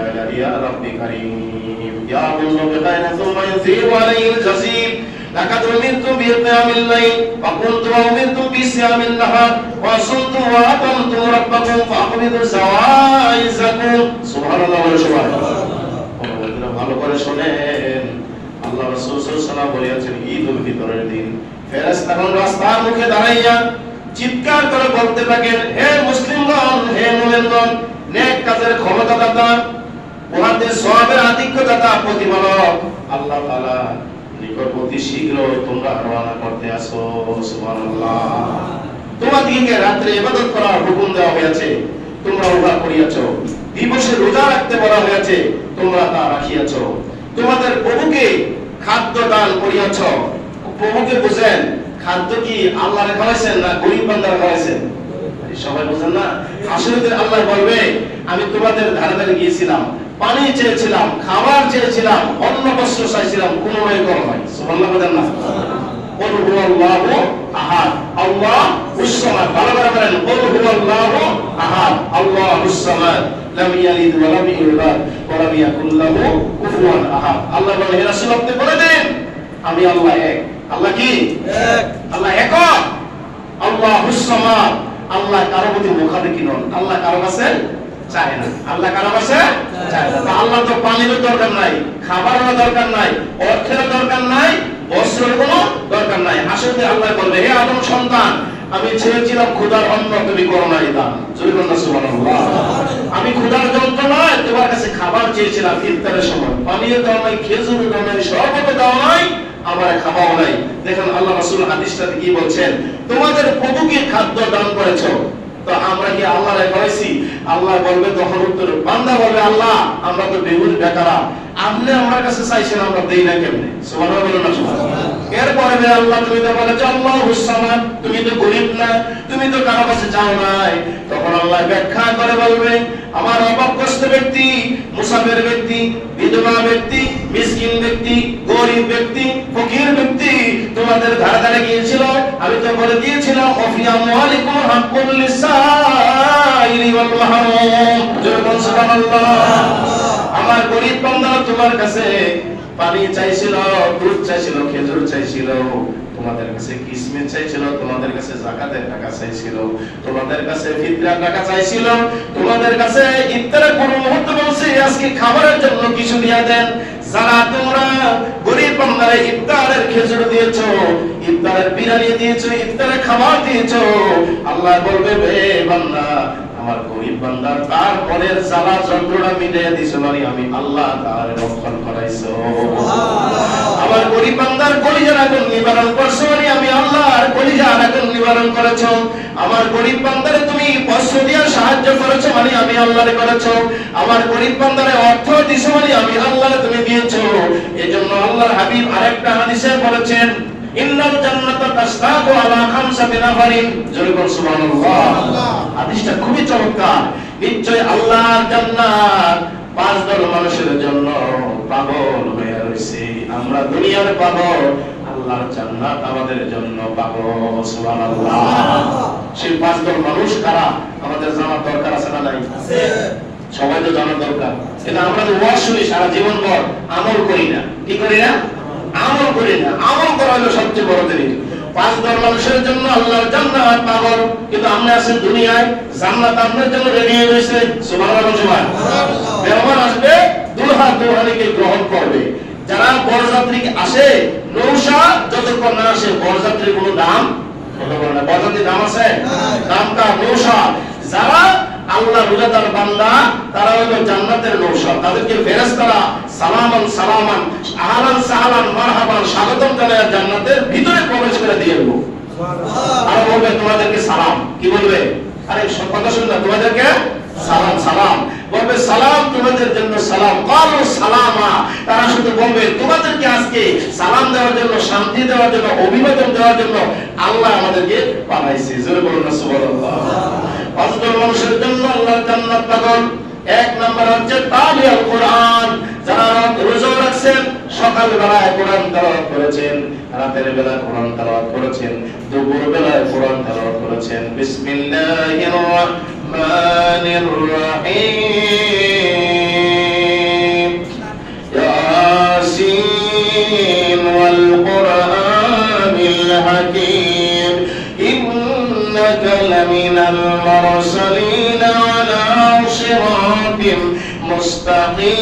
يا رب كريم يا من بخير ثم يثير عليه الجزيل لقد أمرت بقيام الليل وكنت أمرت بصيام النهار وصمت وأطعمت ربكم فأقبضوا جوائزكم سبحان الله وسبحان الله। ভালো করে শুনেন, আল্লাহ রাসূল সাল্লাল্লাহু আলাইহি ওয়াসাল্লাম বলেছেন ঈদুল ফিতরের দিন ফেরেশতাগণ রাস্তার মুখে দাঁড়াইয়া চিৎকার করে বলতে থাকেন, হে মুসলিমগণ, হে মুমিনগণ, নেক কাজের ক্ষমতাদাতা, উহাদের সওয়াবের আধিক্যদাতা, প্রতিপালক আল্লাহ তাআলা নিকটবর্তী শীঘ্র তোমরা রওনা করতে আসো। সুবহানাল্লাহ। তোমাদেরকে রাতে ইবাদত করার হুকুম দেওয়া হয়েছে, তোমরা উহা করিয়াছো। দিবসে রোজা রাখতে বলা হয়েছে, তোমরা তা রাখিয়াছো। তোমাদের প্রভুকে খাদ্য দান করিয়াছো। প্রভুকে বুঝেন, খাদ্য কি আল্লাহর খাওয়াইছেন না গরিব বান্দার খাওয়াইছেন? সবাই বুঝেন না? আসলে আল্লাহ বলবে আমি তোমাদের ধারে ধারে গিয়েছিলাম, পানি চেয়েছিলাম, খাবার চেয়েছিলাম, অন্ন বস্ত্র চাইছিলাম, কোনো নয় কম হয়। সুবহানাল্লাহ বলেন না? কুল হুয়াল্লাহু আহাদ আল্লাহুস সামাদ। ভালো করে বলেন কুল হুয়াল্লাহু আহাদ আল্লাহুস সামাদ লাম ইয়ালিদ ওয়া লাম ইউলাদ ওয়া লাম ইয়াকুল লাহু কুফুয়ান আহাদ। আল্লাহ বলেন হে রাসূল আপনি বলে দেন আমি আল্লাহ এক। আল্লাহ কি এক? আল্লাহ একক। আল্লাহুস সামাদ। আল্লাহ কারো প্রতি মুখাপেক্ষী নন, আল্লাহ কারো কাছে চায় না, আল্লাহ কারো কাছে চায় না। আল্লাহ তো পানিরও দরকার নাই, খাবারেরও দরকার নাই, অর্থেরও দরকার নাই, বস্ত্রের কোনো দরকার নাই। হাসরে আল্লাহ বলবে হে আদম সন্তান আমি চেয়েছিলাম ক্ষুধার অন্ন তুমি করো নাই দান। জোরে বলুন সুবহানাল্লাহ। আমি ক্ষুধার যন্ত্রণায় তোমার কাছে খাবার চেয়েছিলাম, ইফতারের সময় পানিও দাও নাই, খেজুর দাও নাই, শরবত দাও নাই, আমার খাওয়াও নাই। দেখেন আল্লাহ রাসূল হাদিসটাতে কি বলছেন, তোমাদের প্রভুকে খাদ্য দান করেছো, তো আমরা কি আল্লাহরে খাওয়াইছি? আল্লাহ বলবে তখন উত্তর বান্দা বলবে আল্লাহ আমরা তো বেহুশ বেকারা, আপনি আমার কাছে চাইছেন আমরা দেই না কেমনে? সুবহানাল্লাহ বলুন না সুবহানাল্লাহ। এরপরে আল্লাহ তুমি তো বলেছো আল্লাহুস সামাদ, তুমি তো গরীব না, তুমি তো কারো কাছে চাও নাই। তখন আল্লাহ ব্যাখ্যা করে বলবে আমার অভাবগ্রস্ত ব্যক্তি, মুসাফির ব্যক্তি, বিধবা ব্যক্তি, মিসকিন ব্যক্তি, গরীব ব্যক্তি, ফকির ব্যক্তি তোমাদের ধারে ধারে গিয়েছিল, আমি তো বলে দিয়েছিলাম ওয়াফিয়া মুআলিকুম হাক্কুল লিসাইলি ওয়াল মাহরুম। জোরে সুবহানাল্লাহ। আমার গরীব বান্দা তোমার কাছে পানি চাইছিল, দুধ চাইছিল, খেজুর চাইছিল, তোমাদের কাছে কিসমিস চাইছিল, তোমাদের কাছে যাকাতের টাকা চাইছিল, তোমাদের কাছে ফিতরার টাকা চাইছিল, তোমাদের কাছে ইফতারের কোন মুহূর্ত বলছে আজকে খাবারের জন্য কিছু দিয়া দেন। যারা তোমরা গরীব বান্দারে ইফতারের খেজুর দিয়েছো, ইফতারের বিরিয়ানি দিয়েছো, ইফতারের খাবার দিয়েছো, আল্লাহ বলবে হে বান্দা আমার গরীব বান্দা তারপরের জ্বালা যন্ত্রণা মিটাইয়া দিছো, মানে আমি আল্লাহ তাআলা রক্ষণ করাইছো। আমার গরীব বান্দার কলিজার আগুন নিবারণ করছো, মানে আমি আল্লাহর কলিজার আগুন নিবারণ করেছো, আমার গরিব বান্দারে তুমি বস্ত্র দিয়ে সাহায্য করেছো মানে আমি আল্লাহরে করেছো, আমার গরিব বান্দারে অর্থ দিছো মানে আমি আল্লাহরে তুমি দিয়েছো। এজন্য আল্লাহর হাবিব আরেকটা হাদিসে বলেছেন, ইন্নাল জান্নাতা তাসতাকু আলা খামসাতি নাফারিন, জোরে বল সুবহানাল্লাহ। হাদিসটা খুবই চমৎকার। নিশ্চয় আল্লাহর জান্নাত 5 দল মানুষের জন্য পাগল হয়ে রয়েছে। আমরা দুনিয়ার পাগল, আল্লাহর জান্নাত আমাদের জন্য পাগল। সুবহানাল্লাহ। সেই 5 দল মানুষ কারা আমাদের জানার দরকার আছে না নাই? আছে। সবাই তো জানার দরকার। কিন্তু আমরা তো ওয়াজ শুনি সারা জীবন ভর, আমল করি না। কি করি না? আমল করি না। আমল করা হলো সবচেয়ে বড় জিনিস। 5 দল মানুষের জন্য আল্লাহর জান্নাত পাগল, কিন্তু আমরা আছি দুনিয়ায়, জান্নাত আপনার জন্য রেডি হয়ে রয়েছে। সুবহানাল্লাহ। সুবহানাল্লাহ। মেহমান আসবে, দুলহা দুলহানিকে গ্রহণ করবে। যারা বরযাত্রী আসে, নৌশা যতক্ষণ না আসে বরযাত্রীর কোনো দাম হলো না। বরযাত্রীর দাম আছে? দাম কার? নৌশা। যারা আল্লাহ রুজাদার বান্দা তারা হলো জান্নাতের নৌশা। তাদেরকে ফেরেশতারা সালামান সালামান আহলান সাহলান মারহাবান স্বাগতম জানায় জান্নাতের ভিতরে প্রবেশ করে দিয়ে দেব। সুবহানাল্লাহ। আর বলবে তোমাদেরকে সালাম। কি বলবে? আরে সব কথা শুন না, তোমাদেরকে সালাম সালাম বলবে, সালাম তোমাদের জন্য সালাম। কালু সালামা, তারা শুধু বলবে তোমাদেরকে আজকে সালাম দেওয়ার জন্য, শান্তি দেওয়ার জন্য, অভিবাদন দেওয়ার জন্য আল্লাহ আমাদেরকে পাঠাইছে। জোরে বলুন না সুবহানাল্লাহ। 5 দল মানুষের জন্য আল্লাহর জান্নাত পাগল। 1 নাম্বার হচ্ছে তালিয়াল কোরআন। যারা রোজা রাখছেন, সকাল বেলায় কোরআন তেলাওয়াত করেছেন, রাতের বেলায় কোরআন তেলাওয়াত করেছেন, দুপুর বেলায় কোরআন তেলাওয়াত করেছেন। বিসমিল্লাহির রাহমানির রহিম। ইয়াসিন ওয়াল কুরআনিল হাকীম। ইন্নাকা লামিনাল মুরসালিন আলা সিরাতিন মুস্তাকিম।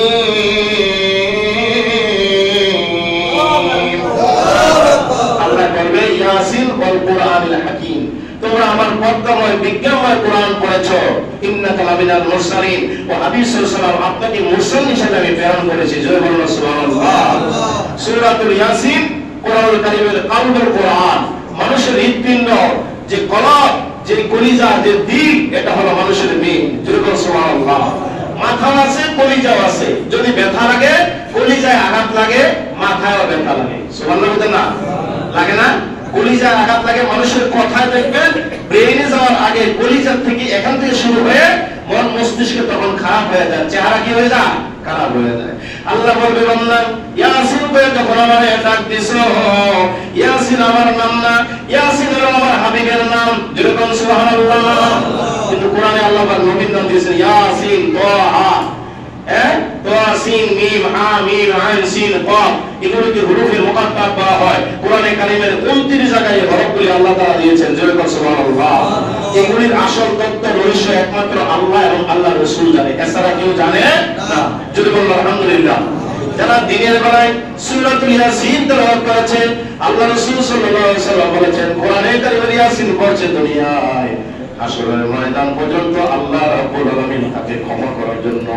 আল্লাহ বলবে ইয়াসিন ওয়াল কুরআনিল হাকীম, তোমরা আমার পদ্মময় বিজ্ঞানময় কোরআন পড়েছো। ইন্নাকা লামিনাল মুরসালিন, ও হাবিব সাল্লাল্লাহু আলাইহি ওয়াসাল্লাম আপনাকে মুরসাল হিসেবে আমি প্রেরণ করেছি। জয় বলুন সুবহানাল্লাহ। সূরাতুল ইয়াসিন কোরআনুল কারীমের কালবুল কোরআন। মানুষের হৃদপিণ্ড, যে কলব, যে কলিজা, যে দিল, এটা হলো মানুষের দিল। জয় বলুন সুবহানাল্লাহ। মাথা আছে, কলিজাও আছে। যদি ব্যথা লাগে, কলিজায় আঘাত লাগে, মাথায়ও ব্যথা লাগে। সুবহানাল্লাহ বলতে না লাগে না? কলিজায় আঘাত লাগে, মানুষের কথায় দেখবেন ব্রেইনে যাওয়ার আগে কলিজার থেকে, এখান থেকে শুরু হয়ে মন মস্তিষ্ক তখন খারাপ হয়ে যায়, চেহারা কি হয়ে যায়? খারাপ হয়ে যায়। আল্লাহ বলবে বান্দা ইয়াসিন বলে যখন আমারে ডাক দিছো, ইয়াসিন আমার নাম না, ইয়াসিন হলো আমার হাবিবের নাম। যেরকম সুবহানাল্লাহ। কিন্তু কোরআনে আল্লাহ পাক নবীর নাম দিয়েছেন ইয়াসিন, তাহা, তাসিন মিম হা মিম আইন সিন কফ, এগুলোকে হুরুফে মুকাত্তাব বলা হয়। কোরআনে কারীমের 29 জায়গায় হরফগুলি আল্লাহ তাআলা দিয়েছেন। যেরকম সুবহানাল্লাহ। এগুলির আসল তত্ত্ব রহস্য একমাত্র আল্লাহ এবং আল্লাহর রাসূল জানে, এছাড়া কেউ জানে না। যদি বলেন আলহামদুলিল্লাহ। যারা দিনের বেলায় সূরাতুল ইয়াসিন তেলাওয়াত করেছে, আল্লাহ রাসূল সাল্লাল্লাহু আলাইহি ওয়াসাল্লাম বলেছেন কোরআনে কারীমের ইয়াসিন পড়ছে দুনিয়ায় হাসরের ময়দান পর্যন্ত আল্লাহ রাব্বুল আলামিন তাকে ক্ষমা করার জন্য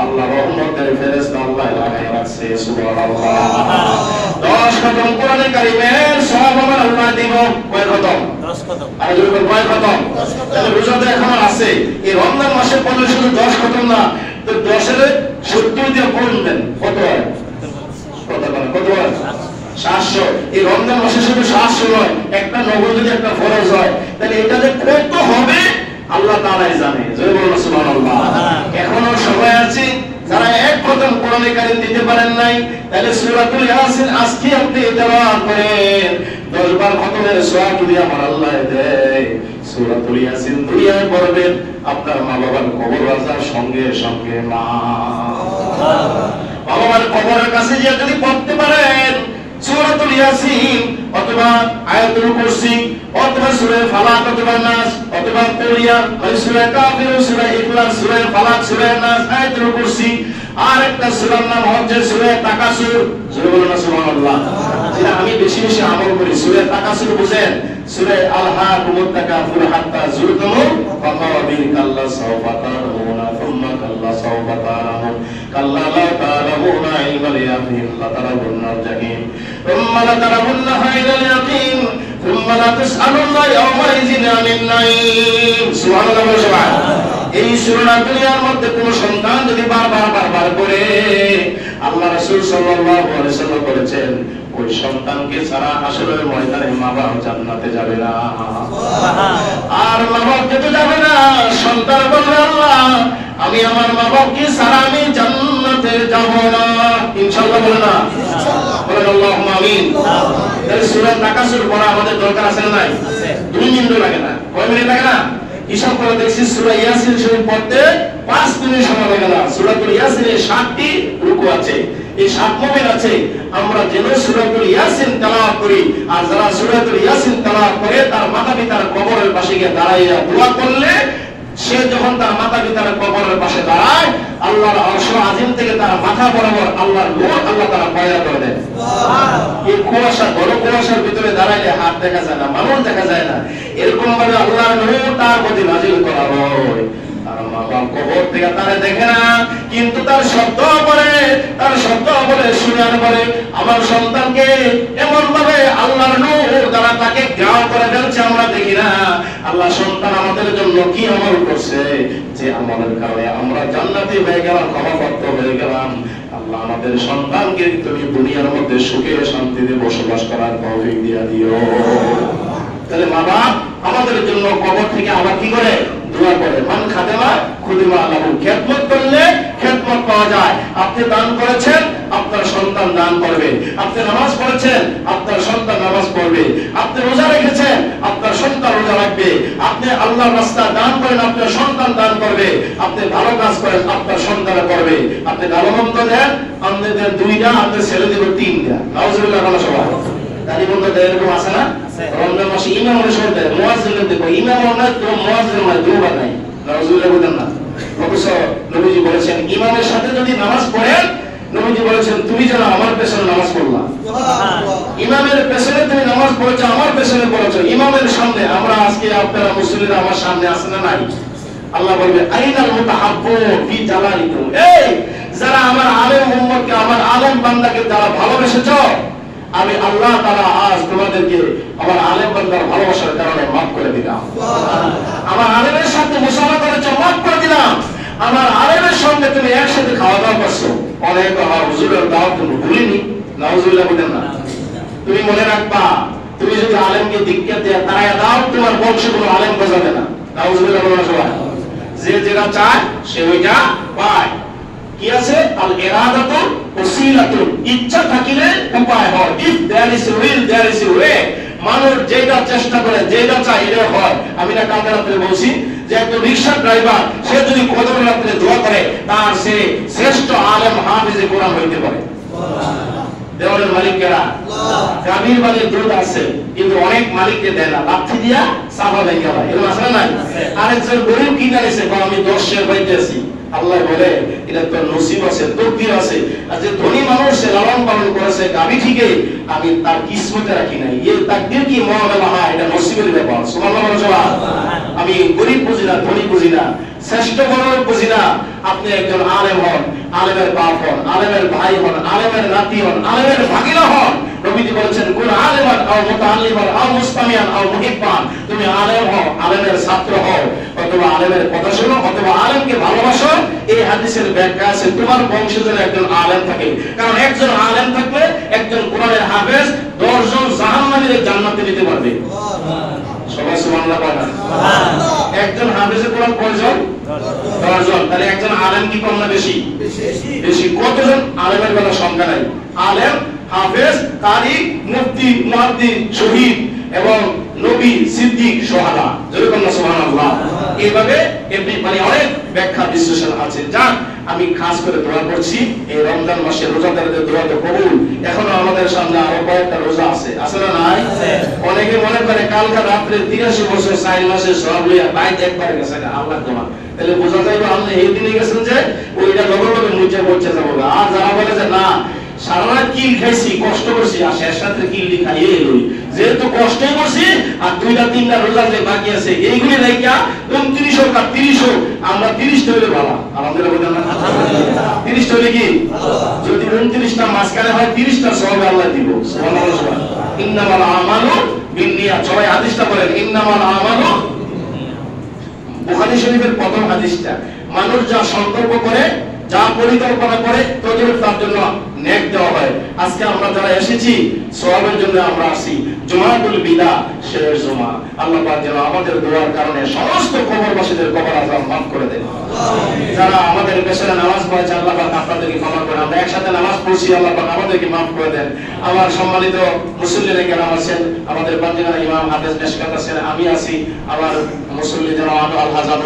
আল্লাহ রহমতের ফেরেশতা আল্লাহ লাগায় রাখছে। সুবহানাল্লাহ। 10 খতম কোরআনে কারীমের সওয়াব আমার আল্লাহ দিব। কয় খতম? 10 খতম। আর যদি কয় খতম? 10 খতম। তাহলে রোজাতে এখন আছে, এই রমজান মাসে পড়লে শুধু 10 খতম না, তো 10 এর 70 দিয়ে গুণ দেন, কত হয়? কত হয়? 700। এই রমজান মাসে শুধু 700 নয়, একটা নগদ যদি একটা ফরজ হয়, তাহলে এটা যে কত হবে আল্লাহ তাআলাই জানে। জয় বলুন সুবহানাল্লাহ। এখনো সময় আছে। যারা 1 খতম কোরআনে কারীম দিতে পারেন নাই, তাহলে সূরাতুল ইয়াসিন আজকে আপনি তেলাওয়াত করেন। 10 বার খতমের সওয়াব যদি আমার আল্লাহ দেয়, সূরাতুল ইয়াসিন দুনিয়ায় পড়বেন, আপনার মা বাবার কবর রাজার সঙ্গে সঙ্গে মা বাবার কবরের কাছে গিয়ে যদি পড়তে পারেন সূরাতুল ইয়াসিন অথবা আয়াতুল কুরসি অথবা সূরা ফালাক অথবা নাস অথবা কুলিয়া সূরা কাফির, সূরা ইখলাস, সূরা ফালাক, সূরা নাস, আয়াতুল কুরসি, আর একটা সূরার নাম হচ্ছে সূরা তাকাসুর। সূরা বলুন সুবহানাল্লাহ। যেটা আমি বেশি বেশি আমল করি। সূরা তাকাসুর বুঝেন? সূরা আল-হাকুমুত তাকাসুর হাত্তা যুরতুমুল মাকাবির, কাল্লা সাওফা তা'লামুনা সুম্মা কাল্লা সাওফা তা'লামুন কাল্লা লা তা'লামুনা ইলমাল ইয়াকিন লা তারাবুন্নাল জাহিম সুম্মা লা তারাবুন্নাহা ইলাল ইয়াকিন সুম্মা লা তুসআলুনা ইয়াওমাইযিন আনিন নাঈম। সুবহানাল্লাহ। এই সূরা দুনিয়ার মধ্যে কোন সন্তান যদি বারবার করে আল্লাহ রাসূল সাল্লাল্লাহু আলাইহি ওয়াসাল্লাম বলেছেন, ওই সন্তানকে ছাড়া হাসরের ময়দানে মা-বাপ জান্নাতে যাবে না। আর মা-বাপ যেতে যাবে না, সন্তান বলবে আল্লাহ আমি আমার মা-বাপকে ছাড়া আমি জান্নাতে যাব না। ইনশাআল্লাহ বলে না? ইনশাআল্লাহ বলেন আল্লাহুম্মা আমিন। তাহলে সূরা তাকাসুর পড়া আমাদের দরকার আছে না নাই? 2 মিনিট লাগে না। কয় মিনিট লাগে না? হিসাব করে দেখছি সূরা ইয়াসিন শরীফ পড়তে 5 মিনিট সময় লাগে না। সূরাতুল ইয়াসিনে 7টি রুকু আছে, এই 7 মোমেন আছে। আমরা যেন সূরাতুল ইয়াসিন তেলাওয়াত করি, আর যারা সূরাতুল ইয়াসিন তেলাওয়াত করে তার মাতা-পিতার কবরের পাশে গিয়ে দাঁড়াইয়া দোয়া করলে, সে যখন তার মাতা-পিতার কবরের পাশে দাঁড়ায়, আল্লাহর আরশ আজিম থেকে তার মাথা বরাবর আল্লাহর নূর আল্লাহ তাআলা পয়দা করে দেন। এই কুয়াশা, ঘন কুয়াশার ভিতরে দাঁড়াইলে হাত দেখা যায় না, মানুষ দেখা যায় না, এরকম ভাবে আল্লাহর নূর তার প্রতি নাযিল করা হয়। তার মা-বাপ কবর থেকে তারে দেখে না, কিন্তু তার শব্দ বলে শুনান বলে আমার সন্তানকে এমন ভাবে আল্লাহর নূর দ্বারা তাকে গ্রাহ করে ফেলছে, আমরা দেখি না। আল্লাহ সন্তান আমাদের জন্য কি আমল করছে, যে আমলের কারণে আমরা জান্নাতি হয়ে গেলাম, ক্ষমাপ্রাপ্ত হয়ে গেলাম। আল্লাহ আমাদের সন্তানকে তুমি দুনিয়ার মধ্যে সুখে শান্তিতে বসবাস করার তৌফিক দিয়ে দিও। তাহলে মা বাপ আমাদের জন্য কবর থেকে আবার কি করে দোয়া করে, মান খাদেমা খুদিমা লাহু। খেদমত করলে খেদমত পাওয়া যায়। আপনি দান করেছেন, আপনার সন্তান দান করবে। আপনি নামাজ পড়েছেন, আপনার সন্তান নামাজ পড়বে। আপনি রোজা রেখেছেন, আপনার সন্তান রোজা রাখবে। আপনি আল্লাহর রাস্তায় দান করেন, আপনার সন্তান দান করবে। আপনি ভালো কাজ করেন, আপনার সন্তান করবে। আপনি ভালো মন্দ দেন, আপনাদের 2টা, আপনার ছেলে দেবে 3টা। নাউজুবিল্লাহ। ভালো সবাই দাড়ি বন্ধ দেয়, এরকম আছে না? রমজান মাসে ইমাম অনুসরণ দেয়, মুয়াজ্জিন দেখো ইমাম নয় তো মুয়াজ্জিন নয়, দুবার নাই। নাউজুবিল্লাহ বলেন না? অবশ্য নবীজি বলেছেন ইমামের সাথে যদি নামাজ পড়েন, নবীজি বলেছেন তুমি যেন আমার পেছনে নামাজ পড়লা। ইমামের পেছনে তুমি নামাজ পড়েছো, আমার পেছনে পড়েছো, ইমামের সামনে। আমরা আজকে আপনারা মুসলিমরা আমার সামনে আছে না নাই? আল্লাহ বলবে আইনাল মুতাহাব্বুন ফি জালালিকুম। এই যারা আমার আলেম উম্মতকে, আমার আলেম বান্দাকে যারা ভালোবেসেছো, আমি আল্লাহ তাআলা আজ তোমাদেরকে আমার আলেম বান্দার ভালোবাসার কারণে মাফ করে দিলাম। আমার আলেমের সাথে মুসাফা করেছো, মাফ করে দিলাম। আমার আলেমের সঙ্গে তুমি একসাথে খাওয়া দাওয়া করছো, অনেক হুজুরের দাওয়াত তুমি ভুলিনি। নাউজুবিল্লাহ বলেন না? তুমি মনে রাখবা, তুমি যদি আলেমকে দীক্ষা দিয়ে তারায়া দাও, তোমার বংশে কোনো আলেম বোঝাবে না। নাউজুবিল্লাহ বলেন সবাই? যে যেটা চায় সে ওইটা পায়। কি আছে? আল ইরাদাতু ওসিলাতুন। ইচ্ছা থাকিলে উপায় হয়। If there is will there is way. মানুষ যেটা চেষ্টা করে, যেটা চায় এটা হয়। আমি না কালকে রাত্রে বলছি যে একজন রিকশা ড্রাইভার, সে যদি কদর রাত্রে দোয়া করে, তার সে শ্রেষ্ঠ আলেম হাফেজে কোরআন হইতে পারে। দেওয়ালের মালিকেরা গাভীর বাড়ির দুধ আছে, কিন্তু অনেক মালিককে দেয় না, লাঠি দিয়া চাপা ভেঙে গেল। এরকম আছে না? আরেকজন গরিব কি জানিছে, আমি 10 শের পাইতে আছি। আল্লাহ বলে এটা তো নসিব আছে, তকদির আছে। আর যে ধনী মানুষ সে লালন পালন করেছে গাভী, ঠিকই আমি তার কিসমতে রাখি নাই। এর তাকদীর কি মহামেলা হয়, এটা নসিবের ব্যাপার। সুবহানাল্লাহ। আমি গরিব বুঝি না, ধনী বুঝি না, শ্রেষ্ঠ বড় বুঝি না। আপনি একজন আলেম হন, আলেমের বাপ হন, আলেমের ভাই হন, আলেমের নাতি হন, আলেমের ভাগিনা হন। নবীজি বলেছেন কুন আলেমান আও মুতাআল্লিমান আও মুস্তামিয়ান আও মুহিব্বান। তুমি আলেম হও, আলেমের ছাত্র হও, অথবা আলেমের কথা শোনো, অথবা আলেমকে ভালোবাসো। এই হাদিসের ব্যাখ্যা আছে তোমার বংশে যেন একজন আলেম থাকে। কারণ একজন আলেম থাকলে একজন কোরআনের হাফেজ 10 জন জাহান্নামীকে জান্নাতে নিতে পারবে। সবাই সুবহানাল্লাহ বলেন। একজন হাফেজে কোরআন কয়জন? 10 জন। তাহলে একজন আলেম কি কম না বেশি? বেশি। কতজন আলেমের কোনো সংখ্যা নাই। আলেম, হাফেজ, কারি, মুফতি, মুহাদ্দিস, শহীদ এবং নবী, সিদ্দিক, সুহাদা। যেরকম না সুবহানাল্লাহ। এইভাবে এমনি মানে অনেক ব্যাখ্যা বিশ্লেষণ আছে। যাক, আমি খাস করে দোয়া করছি এই রমজান মাসে রোজাদারদের দোয়া তো কবুল। এখনো আমাদের সামনে আরো কয়েকটা রোজা আছে, আছে না নাই? অনেকে মনে করে কালকে রাত্রে 83 বছর 4 মাসের সব লইয়া বাইক একবার গেছে আল্লাহ তোমার। তাহলে বোঝা যাইবে আপনি এই দিনে গেছেন যে ওইটা লগে লগে মুছে পড়ছে যাবো। আর যারা বলে যে না সারা রাত কিল খাইছি, কষ্ট করছি, আর শেষ রাত্রে কিল খাইয়ে এলোই, যেহেতু কষ্ট করছি আর 2-3টা রোজা যে বাকি আছে এইগুলি রাইখা 29 হোক আর 30 হোক, আমরা 30 হইলে ভালো। আলহামদুলিল্লাহ বলেন না? 30 হইলে কি, যদি 29টা মাঝখানে হয় 30টা সওয়াব আল্লাহ দিব। সুবহানাল্লাহ। ইন্নামাল আমালু বিন্নিয়াত, সবাই হাদিসটা বলেন, ইন্নামাল আমালু। বুখারী শরীফের প্রথম হাদিসটা, মানুষ যা সংকল্প করে, যা পরিকল্পনা করে, ততটুকু তার জন্য নেক দেওয়া হয়। আজকে আমরা যারা এসেছি সওয়াবের জন্য আমরা আসি, জুমাতুল বিদা শেষ জুমা। আল্লাহ পাক যেন আমাদের দোয়ার কারণে সমস্ত কবরবাসীদের কবর আযাব মাফ করে দেন। যারা আমাদের পেছনে নামাজ পড়েছে আল্লাহ পাক আপনাদেরকে ক্ষমা করে, আমরা একসাথে নামাজ পড়ছি আল্লাহ পাক আমাদেরকে মাফ করে দেন। আমার সম্মানিত মুসল্লিরা কেরাম আছেন, আমাদের বান্দিরা ইমাম হাফেজ মেশকাত আছেন, আমি আছি, আমার মুসল্লি জনাব আল হাজার